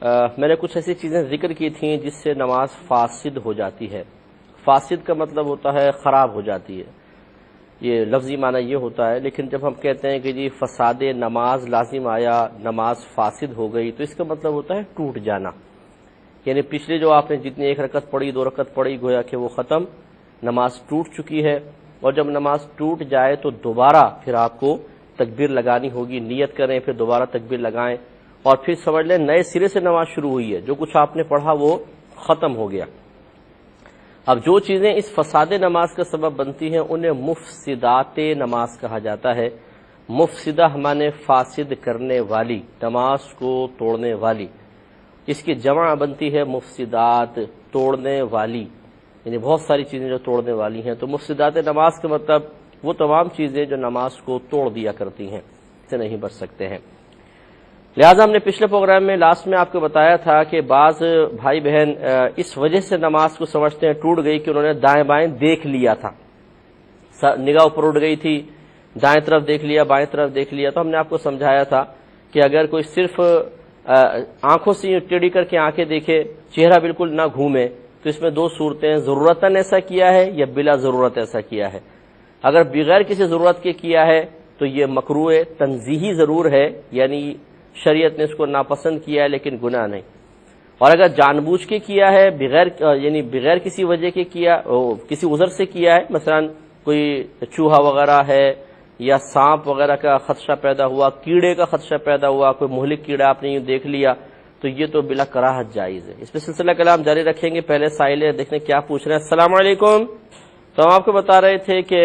میں نے کچھ ایسی چیزیں ذکر کی تھیں جس سے نماز فاسد ہو جاتی ہے۔ فاسد کا مطلب ہوتا ہے خراب ہو جاتی ہے، یہ لفظی معنی یہ ہوتا ہے، لیکن جب ہم کہتے ہیں کہ جی فساد نماز لازم آیا، نماز فاسد ہو گئی، تو اس کا مطلب ہوتا ہے ٹوٹ جانا، یعنی پچھلے جو آپ نے جتنی ایک رکعت پڑھی، 2 رکعت پڑھی، گویا کہ وہ ختم، نماز ٹوٹ چکی ہے۔ اور جب نماز ٹوٹ جائے تو دوبارہ پھر آپ کو تکبیر لگانی ہوگی، نیت کریں، پھر دوبارہ تکبیر لگائیں، اور پھر سمجھ لیں نئے سرے سے نماز شروع ہوئی ہے، جو کچھ آپ نے پڑھا وہ ختم ہو گیا۔ اب جو چیزیں اس فساد نماز کا سبب بنتی ہیں انہیں مفسدات نماز کہا جاتا ہے۔ مفسدہ معنی فاسد کرنے والی، نماز کو توڑنے والی، اس کی جمع بنتی ہے مفسدات، توڑنے والی، یعنی بہت ساری چیزیں جو توڑنے والی ہیں۔ تو مفسدات نماز کا مطلب وہ تمام چیزیں جو نماز کو توڑ دیا کرتی ہیں، سے نہیں بچ سکتے ہیں۔ لہٰذا ہم نے پچھلے پروگرام میں لاسٹ میں آپ کو بتایا تھا کہ بعض بھائی بہن اس وجہ سے نماز کو سمجھتے ہیں ٹوٹ گئی کہ انہوں نے دائیں بائیں دیکھ لیا تھا، نگاہ اوپر اٹھ گئی تھی، دائیں طرف دیکھ لیا، بائیں طرف دیکھ لیا۔ تو ہم نے آپ کو سمجھایا تھا کہ اگر کوئی صرف آنکھوں سے ٹیڑھی کر کے آنکھیں دیکھے، چہرہ بالکل نہ گھومے، تو اس میں 2 صورتیں ہیں، ضرورتاً ایسا کیا ہے یا بلا ضرورت ایسا کیا ہے۔ اگر بغیر کسی ضرورت کے کیا ہے تو یہ مکروہ تنزیہی ضرور ہے، یعنی شریعت نے اس کو ناپسند کیا ہے لیکن گناہ نہیں۔ اور اگر جان بوجھ کے کیا ہے، بغیر کسی وجہ کے کیا، کسی عذر سے کیا ہے، مثلا کوئی چوہا وغیرہ ہے یا سانپ وغیرہ کا خدشہ پیدا ہوا، کیڑے کا خدشہ پیدا ہوا، کوئی مہلک کیڑا آپ نے یوں دیکھ لیا، تو یہ تو بلا کراہت جائز ہے۔ اس پہ سلسلہ کلام جاری رکھیں گے۔ پہلے سائل ہے، دیکھنے کیا پوچھ رہے ہیں۔ السلام علیکم۔ تو ہم آپ کو بتا رہے تھے کہ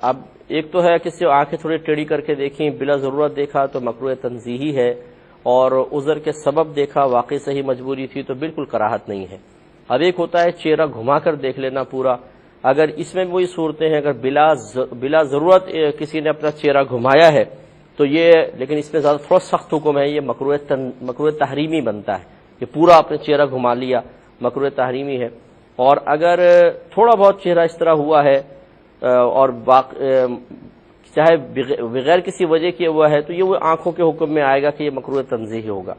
اب ایک تو ہے کسی آنکھیں تھوڑی ٹیڑھی کر کے دیکھیں، بلا ضرورت دیکھا تو مکروہ تنزیہی ہے، اور عذر کے سبب دیکھا، واقعی صحیح مجبوری تھی، تو بالکل کراہت نہیں ہے۔ اب ایک ہوتا ہے چہرہ گھما کر دیکھ لینا پورا، اگر اس میں وہی صورتیں ہیں، اگر بلا ضرورت کسی نے اپنا چہرہ گھمایا ہے تو یہ، لیکن اس میں زیادہ تھوڑا سخت حکم ہے، یہ مکروہ تحریمی بنتا ہے کہ پورا اپنے چہرہ گھما لیا، مکروہ تحریمی ہے۔ اور اگر تھوڑا بہت چہرہ اس طرح ہوا ہے اور چاہے بغیر کسی وجہ کے ہوا ہے، تو یہ وہ آنکھوں کے حکم میں آئے گا کہ یہ مکروہ تنزیہی ہوگا۔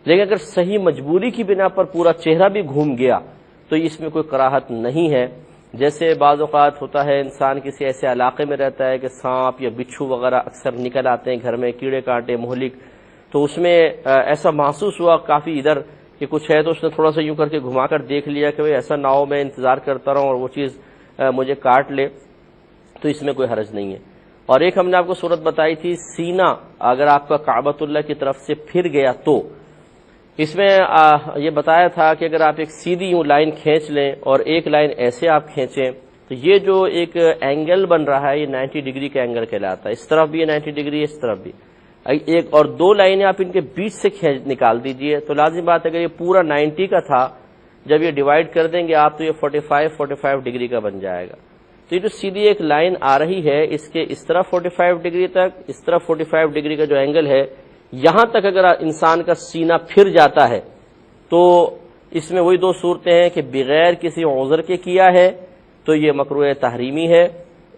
لیکن اگر صحیح مجبوری کی بنا پر پورا چہرہ بھی گھوم گیا تو اس میں کوئی کراہت نہیں ہے۔ جیسے بعض اوقات ہوتا ہے انسان کسی ایسے علاقے میں رہتا ہے کہ سانپ یا بچھو وغیرہ اکثر نکل آتے ہیں گھر میں، کیڑے کانٹے، مہلک، تو اس میں ایسا محسوس ہوا کافی ادھر کہ کچھ ہے، تو اس نے تھوڑا سا یوں کر کے گھما کر دیکھ لیا کہ ایسا نہ ہو میں انتظار کرتا رہوں اور وہ چیز مجھے کاٹ لے، تو اس میں کوئی حرج نہیں ہے۔ اور ایک ہم نے آپ کو صورت بتائی تھی، سینہ اگر آپ کا کعبۃ اللہ کی طرف سے پھر گیا تو اس میں یہ بتایا تھا کہ اگر آپ ایک سیدھی یوں لائن کھینچ لیں اور ایک لائن ایسے آپ کھینچیں تو یہ جو ایک اینگل بن رہا ہے یہ 90 ڈگری کا اینگل کہلاتا ہے، اس طرف بھی 90 ڈگری، اس طرف بھی ایک، اور 2 لائنیں آپ ان کے بیچ سے نکال دیجئے، تو لازم بات ہے اگر یہ پورا 90 کا تھا، جب یہ ڈیوائڈ کر دیں گے آپ تو یہ 45 ڈگری کا بن جائے گا۔ تو یہ جو سیدھی ایک لائن آ رہی ہے، اس کے اس طرف 45 ڈگری تک، اس طرف 45 ڈگری کا جو اینگل ہے، یہاں تک اگر انسان کا سینہ پھر جاتا ہے تو اس میں وہی 2 صورتیں ہیں کہ بغیر کسی عذر کے کیا ہے تو یہ مکروہ تحریمی ہے،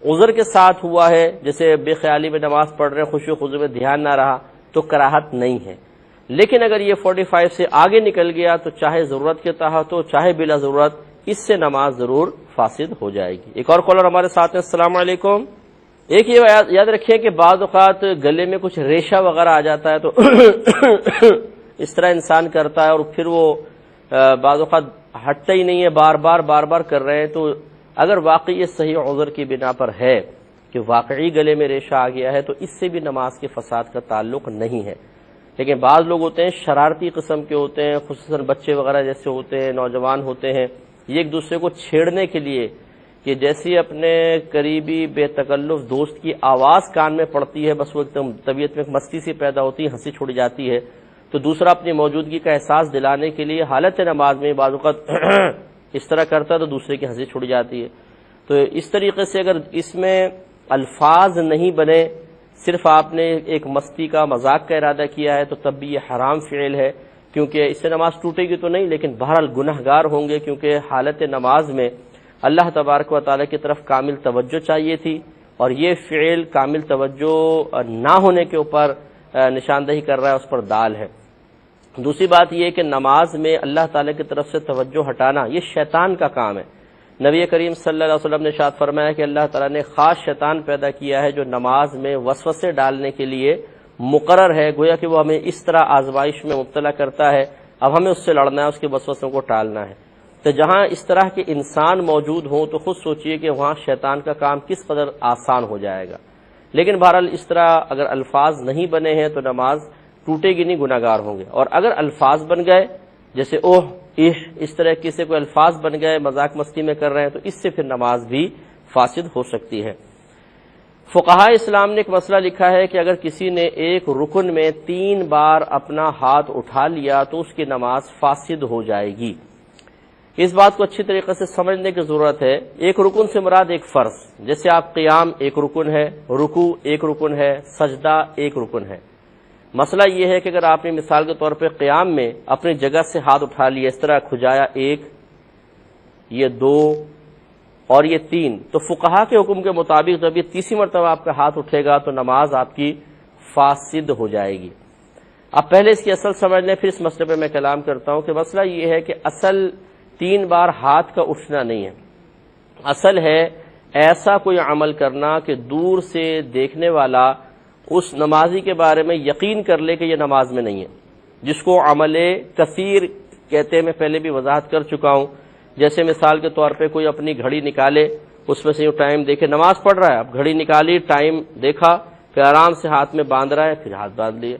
عذر کے ساتھ ہوا ہے جیسے بے خیالی میں نماز پڑھ رہے ہیں، خشوع و خضوع میں دھیان نہ رہا، تو کراہت نہیں ہے۔ لیکن اگر یہ 45 سے آگے نکل گیا تو چاہے ضرورت کے تحت ہو چاہے بلا ضرورت، اس سے نماز ضرور فاسد ہو جائے گی۔ ایک اور کالر ہمارے ساتھ ہیں۔ السلام علیکم۔ ایک یہ یاد رکھیں کہ بعض اوقات گلے میں کچھ ریشہ وغیرہ آ جاتا ہے تو اس طرح انسان کرتا ہے اور پھر وہ بعض اوقات ہٹتا ہی نہیں ہے، بار بار کر رہے ہیں، تو اگر واقعی یہ صحیح عذر کی بنا پر ہے کہ واقعی گلے میں ریشہ آ گیا ہے تو اس سے بھی نماز کے فساد کا تعلق نہیں ہے۔ لیکن بعض لوگ ہوتے ہیں شرارتی قسم کے ہوتے ہیں، خصوصاً بچے وغیرہ جیسے ہوتے ہیں، نوجوان ہوتے ہیں، یہ ایک دوسرے کو چھیڑنے کے لیے کہ جیسی اپنے قریبی بے تکلف دوست کی آواز کان میں پڑتی ہے، بس وہ طبیعت میں ایک مستی سی پیدا ہوتی ہے، ہنسی چھوڑ جاتی ہے، تو دوسرا اپنی موجودگی کا احساس دلانے کے لیے حالت نماز میں بعض اوقات اس طرح کرتا ہے تو دوسرے کی ہنسی چھوڑ جاتی ہے۔ تو اس طریقے سے اگر اس میں الفاظ نہیں بنے، صرف آپ نے ایک مستی کا مذاق کا ارادہ کیا ہے، تو تب بھی یہ حرام فعل ہے، کیونکہ اس سے نماز ٹوٹے گی تو نہیں، لیکن بہرحال گنہگار ہوں گے، کیونکہ حالت نماز میں اللہ تبارک و تعالیٰ کی طرف کامل توجہ چاہیے تھی، اور یہ فعل کامل توجہ نہ ہونے کے اوپر نشاندہی کر رہا ہے، اس پر دال ہے۔ دوسری بات یہ کہ نماز میں اللہ تعالیٰ کی طرف سے توجہ ہٹانا یہ شیطان کا کام ہے۔ نبی کریم صلی اللہ علیہ وسلم نے ارشاد فرمایا کہ اللہ تعالیٰ نے خاص شیطان پیدا کیا ہے جو نماز میں وسوسے ڈالنے کے لیے مقرر ہے، گویا کہ وہ ہمیں اس طرح آزمائش میں مبتلا کرتا ہے، اب ہمیں اس سے لڑنا ہے، اس کے وسوسوں کو ٹالنا ہے۔ تو جہاں اس طرح کے انسان موجود ہوں تو خود سوچئے کہ وہاں شیطان کا کام کس قدر آسان ہو جائے گا۔ لیکن بہرحال اس طرح اگر الفاظ نہیں بنے ہیں تو نماز ٹوٹے گی نہیں، گناہگار ہوں گے، اور اگر الفاظ بن گئے جیسے اوہ اس طرح کسی کوئی الفاظ بن گئے، مذاق مستی میں کر رہے ہیں، تو اس سے پھر نماز بھی فاسد ہو سکتی ہے۔ فقہاء اسلام نے ایک مسئلہ لکھا ہے کہ اگر کسی نے ایک رکن میں 3 بار اپنا ہاتھ اٹھا لیا تو اس کی نماز فاسد ہو جائے گی۔ اس بات کو اچھی طریقے سے سمجھنے کی ضرورت ہے۔ ایک رکن سے مراد ایک فرض، جیسے آپ قیام ایک رکن ہے، رکوع ایک رکن ہے، سجدہ ایک رکن ہے۔ مسئلہ یہ ہے کہ اگر آپ نے مثال کے طور پہ قیام میں اپنی جگہ سے ہاتھ اٹھا لیا، اس طرح کھجایا 1، یہ 2 اور یہ 3، تو فقہا کے حکم کے مطابق جب یہ تیسری مرتبہ آپ کا ہاتھ اٹھے گا تو نماز آپ کی فاسد ہو جائے گی۔ اب پہلے اس کی اصل سمجھ لیں، پھر اس مسئلے پہ میں کلام کرتا ہوں کہ مسئلہ یہ ہے کہ اصل 3 بار ہاتھ کا اٹھنا نہیں ہے، اصل ہے ایسا کوئی عمل کرنا کہ دور سے دیکھنے والا اس نمازی کے بارے میں یقین کر لے کہ یہ نماز میں نہیں ہے، جس کو عمل کثیر کہتے ہیں۔ میں پہلے بھی وضاحت کر چکا ہوں، جیسے مثال کے طور پہ کوئی اپنی گھڑی نکالے، اس میں سے یوں ٹائم دیکھے، نماز پڑھ رہا ہے، اب گھڑی نکالی، ٹائم دیکھا، پھر آرام سے ہاتھ میں باندھ رہا ہے، پھر ہاتھ باندھ لیے۔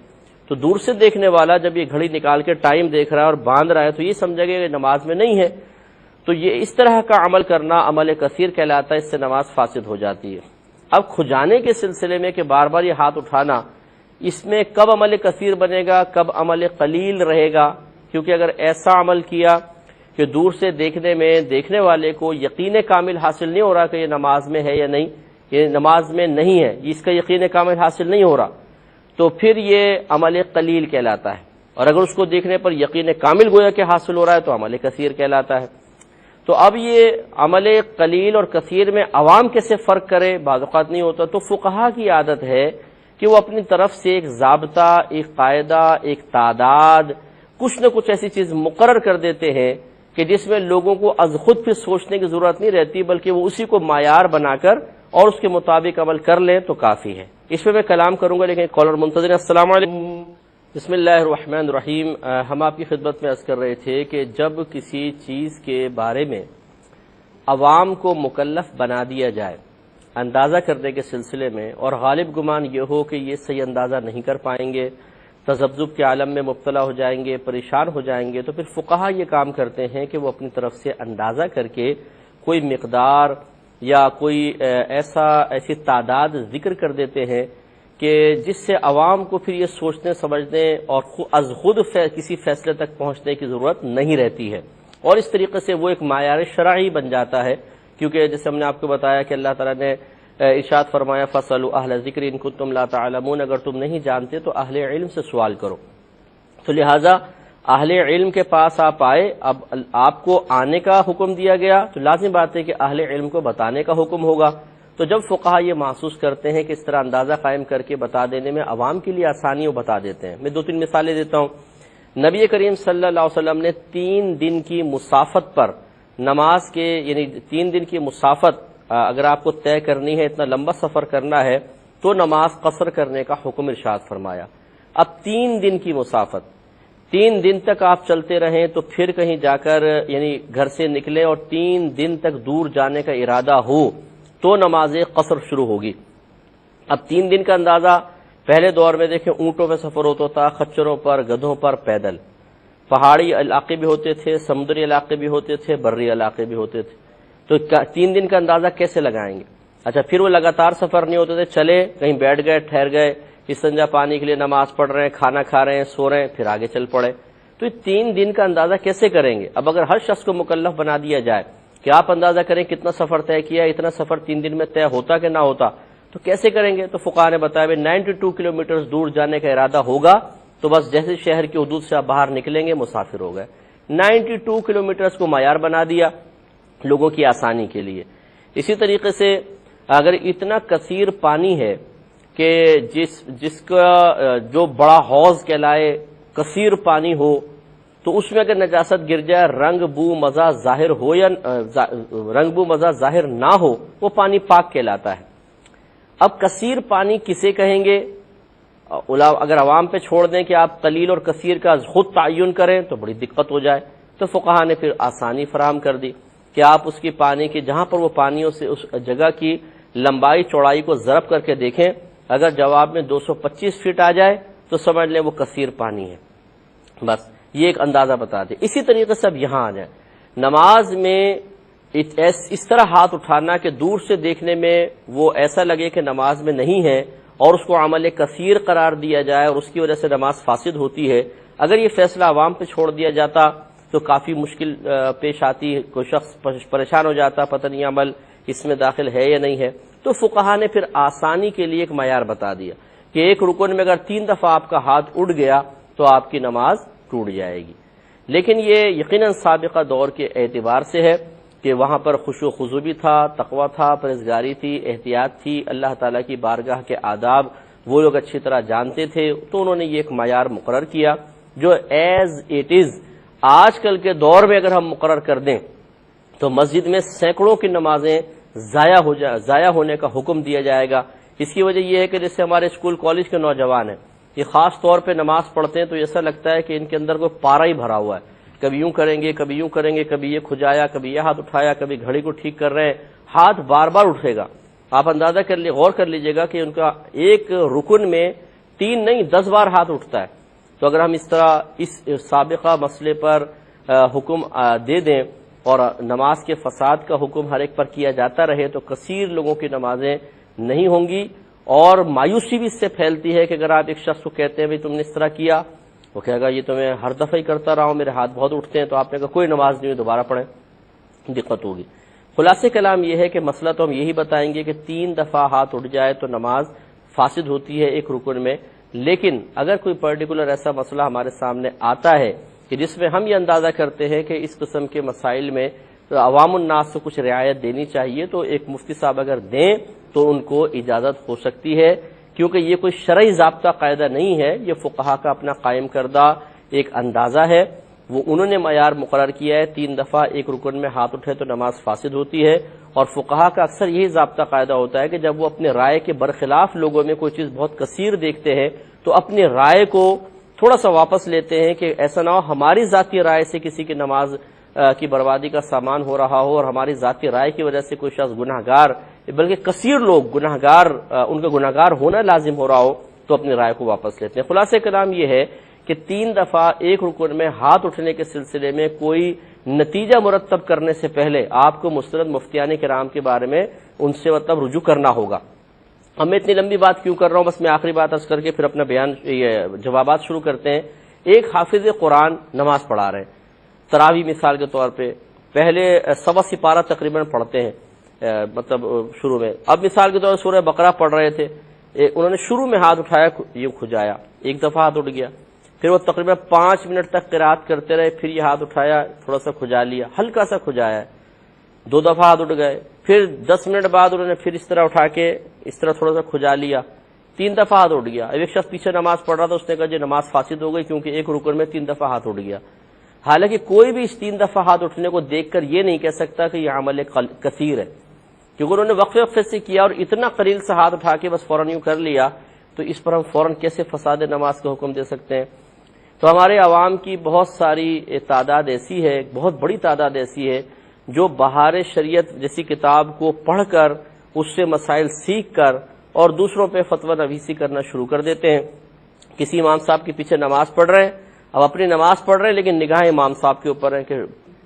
تو دور سے دیکھنے والا جب یہ گھڑی نکال کے ٹائم دیکھ رہا ہے اور باندھ رہا ہے تو یہ سمجھے گا کہ نماز میں نہیں ہے، تو یہ اس طرح کا عمل کرنا عمل کثیر کہلاتا ہے، اس سے نماز فاسد ہو جاتی ہے۔ اب کھجانے کے سلسلے میں کہ بار بار یہ ہاتھ اٹھانا، اس میں کب عمل کثیر بنے گا، کب عمل قلیل رہے گا؟ کیونکہ اگر ایسا عمل کیا کہ دور سے دیکھنے میں دیکھنے والے کو یقین کامل حاصل نہیں ہو رہا کہ یہ نماز میں ہے یا نہیں، یہ نماز میں نہیں ہے، اس کا یقین کامل حاصل نہیں ہو رہا، تو پھر یہ عمل قلیل کہلاتا ہے، اور اگر اس کو دیکھنے پر یقین کامل گویا کہ حاصل ہو رہا ہے تو عمل کثیر کہلاتا ہے۔ تو اب یہ عمل قلیل اور کثیر میں عوام کیسے فرق کرے، بعض اوقات نہیں ہوتا، تو فقہا کی عادت ہے کہ وہ اپنی طرف سے ایک ضابطہ، ایک قاعدہ، ایک تعداد، کچھ نہ کچھ ایسی چیز مقرر کر دیتے ہیں کہ جس میں لوگوں کو از خود پھر سوچنے کی ضرورت نہیں رہتی، بلکہ وہ اسی کو معیار بنا کر اور اس کے مطابق عمل کر لیں تو کافی ہے۔ اس پہ میں کلام کروں گا، لیکن کالر منتظر ہیں۔ السلام علیکم۔ بسم اللہ الرحمن الرحیم۔ ہم آپ کی خدمت میں عرض کر رہے تھے کہ جب کسی چیز کے بارے میں عوام کو مکلف بنا دیا جائے اندازہ کرنے کے سلسلے میں، اور غالب گمان یہ ہو کہ یہ صحیح اندازہ نہیں کر پائیں گے، تذبذب کے عالم میں مبتلا ہو جائیں گے، پریشان ہو جائیں گے، تو پھر فقہا یہ کام کرتے ہیں کہ وہ اپنی طرف سے اندازہ کر کے کوئی مقدار یا کوئی ایسی تعداد ذکر کر دیتے ہیں کہ جس سے عوام کو پھر یہ سوچنے سمجھنے اور از خود کسی فیصلے تک پہنچنے کی ضرورت نہیں رہتی ہے، اور اس طریقے سے وہ ایک معیار شرعی بن جاتا ہے۔ کیونکہ جیسے ہم نے آپ کو بتایا کہ اللہ تعالیٰ نے ارشاد فرمایا فَاسْأَلُوا أَهْلَ الذِّكْرِ إِن كُنتُمْ لَا تَعْلَمُونَ، اگر تم نہیں جانتے تو اہل علم سے سوال کرو۔ تو لہٰذا اہل علم کے پاس آپ آئے، اب آپ کو آنے کا حکم دیا گیا تو لازم بات ہے کہ اہل علم کو بتانے کا حکم ہوگا۔ تو جب فقہا یہ محسوس کرتے ہیں کہ اس طرح اندازہ قائم کر کے بتا دینے میں عوام کے لیے آسانی، وہ بتا دیتے ہیں۔ میں 2-3 مثالیں دیتا ہوں۔ نبی کریم صلی اللہ علیہ وسلم نے 3 دن کی مسافت پر نماز کے، یعنی 3 دن کی مسافت اگر آپ کو طے کرنی ہے، اتنا لمبا سفر کرنا ہے، تو نماز قصر کرنے کا حکم ارشاد فرمایا۔ اب 3 دن کی مسافت، 3 دن تک آپ چلتے رہیں تو پھر کہیں جا کر یعنی گھر سے نکلیں اور 3 دن تک دور جانے کا ارادہ ہو تو نماز قصر شروع ہوگی۔ اب 3 دن کا اندازہ پہلے دور میں دیکھیں اونٹوں پہ سفر ہوتا تھا، خچروں پر، گدھوں پر، پیدل۔ پہاڑی علاقے بھی ہوتے تھے، سمندری علاقے بھی ہوتے تھے، بری علاقے بھی ہوتے تھے، تو 3 دن کا اندازہ کیسے لگائیں گے؟ اچھا، پھر وہ لگاتار سفر نہیں ہوتے تھے، چلے کہیں بیٹھ گئے، ٹھہر گئے، استنجا پانی کے لیے نماز پڑھ رہے ہیں، کھانا کھا رہے ہیں، سو رہے ہیں، پھر آگے چل پڑے، تو یہ 3 دن کا اندازہ کیسے کریں گے؟ اب اگر ہر شخص کو مکلف بنا دیا جائے کہ آپ اندازہ کریں کتنا سفر طے کیا، اتنا سفر 3 دن میں طے ہوتا کہ نہ ہوتا، تو کیسے کریں گے؟ تو فقہا نے بتایا 92 کلومیٹر دور جانے کا ارادہ ہوگا تو بس جیسے شہر کی حدود سے آپ باہر نکلیں گے مسافر ہو گئے۔ 92 کلومیٹرز کو معیار بنا دیا لوگوں کی آسانی کے لیے۔ اسی طریقے سے اگر اتنا کثیر پانی ہے کہ جس کا جو بڑا حوض کہلائے کثیر پانی ہو تو اس میں اگر نجاست گر جائے، رنگ بو مزہ ظاہر ہو یا رنگ بو مزہ ظاہر نہ ہو، وہ پانی پاک کہلاتا ہے۔ اب کثیر پانی کسے کہیں گے؟ اگر عوام پہ چھوڑ دیں کہ آپ قلیل اور کثیر کا خود تعین کریں تو بڑی دقت ہو جائے، تو فقہا نے پھر آسانی فراہم کر دی کہ آپ اس کی پانی کی جہاں پر وہ پانیوں سے اس جگہ کی لمبائی چوڑائی کو ضرب کر کے دیکھیں، اگر جواب میں 225 فٹ آ جائے تو سمجھ لیں وہ کثیر پانی ہے، بس یہ ایک اندازہ بتا دیں۔ اسی طریقے سے اب یہاں آ جائیں، نماز میں اس طرح ہاتھ اٹھانا کہ دور سے دیکھنے میں وہ ایسا لگے کہ نماز میں نہیں ہے اور اس کو عمل کثیر قرار دیا جائے اور اس کی وجہ سے نماز فاسد ہوتی ہے، اگر یہ فیصلہ عوام پہ چھوڑ دیا جاتا تو کافی مشکل پیش آتی، کوئی شخص پریشان ہو جاتا، پتہ نہیں عمل اس میں داخل ہے یا نہیں ہے۔ تو فقہا نے پھر آسانی کے لیے ایک معیار بتا دیا کہ ایک رکن میں اگر 3 دفعہ آپ کا ہاتھ اٹھ گیا تو آپ کی نماز ٹوٹ جائے گی، لیکن یہ یقیناً سابقہ دور کے اعتبار سے ہے کہ وہاں پر خشوع و خضوع بھی تھا، تقوی تھا، پرہیزگاری تھی، احتیاط تھی، اللہ تعالیٰ کی بارگاہ کے آداب وہ لوگ اچھی طرح جانتے تھے، تو انہوں نے یہ ایک معیار مقرر کیا جو ایز اٹ از آج کل کے دور میں اگر ہم مقرر کر دیں تو مسجد میں سینکڑوں کی نمازیں ضائع ہونے کا حکم دیا جائے گا۔ اس کی وجہ یہ ہے کہ جیسے ہمارے اسکول کالج کے نوجوان ہیں، یہ خاص طور پہ نماز پڑھتے ہیں تو ایسا لگتا ہے کہ ان کے اندر کوئی پارا ہی بھرا ہوا ہے، کبھی یوں کریں گے، کبھی یوں کریں گے، کبھی یہ کھجایا، کبھی یہ ہاتھ اٹھایا، کبھی گھڑی کو ٹھیک کر رہے ہیں، ہاتھ بار بار اٹھے گا۔ آپ اندازہ غور کر لیجئے گا کہ ان کا ایک رکن میں 3 نہیں 10 بار ہاتھ اٹھتا ہے۔ تو اگر ہم اس طرح اس سابقہ مسئلے پر حکم دے دیں اور نماز کے فساد کا حکم ہر ایک پر کیا جاتا رہے تو کثیر لوگوں کی نمازیں نہیں ہوں گی، اور مایوسی بھی اس سے پھیلتی ہے کہ اگر آپ ایک شخص کو کہتے ہیں بھئی تم نے اس طرح کیا، وہ کہے گا یہ تو میں ہر دفعہ ہی کرتا رہا ہوں، میرے ہاتھ بہت اٹھتے ہیں، تو آپ نے کہا کوئی نماز نہیں ہوئی، دوبارہ پڑھیں، دقت ہوگی۔ خلاصے کلام یہ ہے کہ مسئلہ تو ہم یہی بتائیں گے کہ 3 دفعہ ہاتھ اٹھ جائے تو نماز فاسد ہوتی ہے ایک رکن میں، لیکن اگر کوئی پرٹیکولر ایسا مسئلہ ہمارے سامنے آتا ہے کہ جس میں ہم یہ اندازہ کرتے ہیں کہ اس قسم کے مسائل میں عوام الناس کو کچھ رعایت دینی چاہیے، تو ایک مفتی صاحب اگر دیں تو ان کو اجازت ہو سکتی ہے، کیونکہ یہ کوئی شرعی ضابطہ قاعدہ نہیں ہے، یہ فقہا کا اپنا قائم کردہ ایک اندازہ ہے، وہ انہوں نے معیار مقرر کیا ہے 3 دفعہ ایک رکن میں ہاتھ اٹھے تو نماز فاسد ہوتی ہے، اور فقہا کا اکثر یہی ضابطہ قاعدہ ہوتا ہے کہ جب وہ اپنے رائے کے برخلاف لوگوں میں کوئی چیز بہت کثیر دیکھتے ہیں تو اپنی رائے کو تھوڑا سا واپس لیتے ہیں کہ ایسا نہ ہو ہماری ذاتی رائے سے کسی کی نماز کی بربادی کا سامان ہو رہا ہو اور ہماری ذاتی رائے کی وجہ سے کوئی شخص گناہگار بلکہ کثیر لوگ گناہگار ان کا گناہگار ہونا لازم ہو رہا ہو تو اپنی رائے کو واپس لیتے ہیں۔ خلاصہ کلام یہ ہے کہ 3 دفعہ ایک رکن میں ہاتھ اٹھنے کے سلسلے میں کوئی نتیجہ مرتب کرنے سے پہلے آپ کو مستند مفتیان کرام کے بارے میں ان سے رجوع کرنا ہوگا۔ اب میں اتنی لمبی بات کیوں کر رہا ہوں، بس میں آخری بات عرض کر کے پھر اپنا بیان جوابات شروع کرتے ہیں۔ ایک حافظ قرآن نماز پڑھا رہے ہیں، تراویح مثال کے طور پہ پہلے 1.25 سپارہ تقریباً پڑھتے ہیں مطلب شروع میں، اب مثال کے طور پر سورہ بقرہ پڑھ رہے تھے، انہوں نے شروع میں ہاتھ اٹھایا، یہ کھجایا، ایک دفعہ ہاتھ اٹھ گیا، پھر وہ تقریباً 5 منٹ تک قرات کرتے رہے، پھر یہ ہاتھ اٹھایا، تھوڑا سا کھجا لیا، ہلکا سا کھجایا، 2 دفعہ ہاتھ اٹھ گئے، پھر 10 منٹ بعد انہوں نے پھر اس طرح اٹھا کے اس طرح تھوڑا سا کھجا لیا، 3 دفعہ ہاتھ اٹھ گیا۔ اب ایک شخص پیچھے نماز پڑھ رہا تھا، اس نے کہا جی نماز فاسد ہو گئی کیونکہ ایک رکن میں 3 دفعہ ہاتھ اٹھ گیا۔ حالانکہ کوئی بھی اس 3 دفعہ ہاتھ اٹھنے کو دیکھ کر یہ نہیں کہہ سکتا کہ یہ عمل کثیر ہے، کیونکہ انہوں نے وقفے وقفے سے کیا اور اتنا قلیل سے ہاتھ اٹھا کے بس فوراً یوں کر لیا، تو اس پر ہم فوراً کیسے فساد نماز کا حکم دے سکتے ہیں؟ تو ہمارے عوام کی بہت ساری تعداد ایسی ہے، بہت بڑی تعداد ایسی ہے جو بہار شریعت جیسی کتاب کو پڑھ کر اس سے مسائل سیکھ کر اور دوسروں پہ فتویٰ نویسی کرنا شروع کر دیتے ہیں۔ کسی امام صاحب کے پیچھے نماز پڑھ رہے ہیں، اب اپنی نماز پڑھ رہے ہیں لیکن نگاہیں امام صاحب کے اوپر ہیں کہ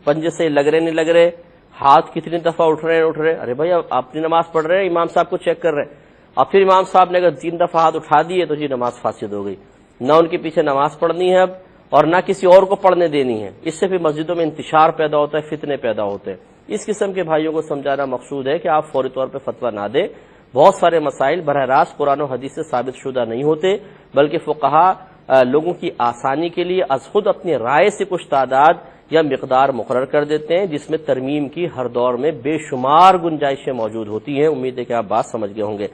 پنجے سے لگ رہے نہیں لگ رہے، ہاتھ کتنی دفعہ اٹھ رہے ہیں، ارے بھائی آپ اپنی نماز پڑھ رہے ہیں، امام صاحب کو چیک کر رہے ہیں، اور پھر امام صاحب نے اگر 3 دفعہ ہاتھ اٹھا دیے تو جی نماز فاسد ہو گئی، نہ ان کے پیچھے نماز پڑھنی ہے اب اور نہ کسی اور کو پڑھنے دینی ہے، اس سے پھر مسجدوں میں انتشار پیدا ہوتا ہے، فتنے پیدا ہوتے ہیں۔ اس قسم کے بھائیوں کو سمجھانا مقصود ہے کہ آپ فوری طور پہ فتویٰ نہ دیں، بہت سارے مسائل براہ راست قرآن و حدیث سے ثابت شدہ نہیں ہوتے، بلکہ فقہا لوگوں کی آسانی کے لیے از خود اپنی رائے سے کچھ تعداد یا مقدار مقرر کر دیتے ہیں جس میں ترمیم کی ہر دور میں بے شمار گنجائشیں موجود ہوتی ہیں۔ امید ہے کہ آپ بات سمجھ گئے ہوں گے۔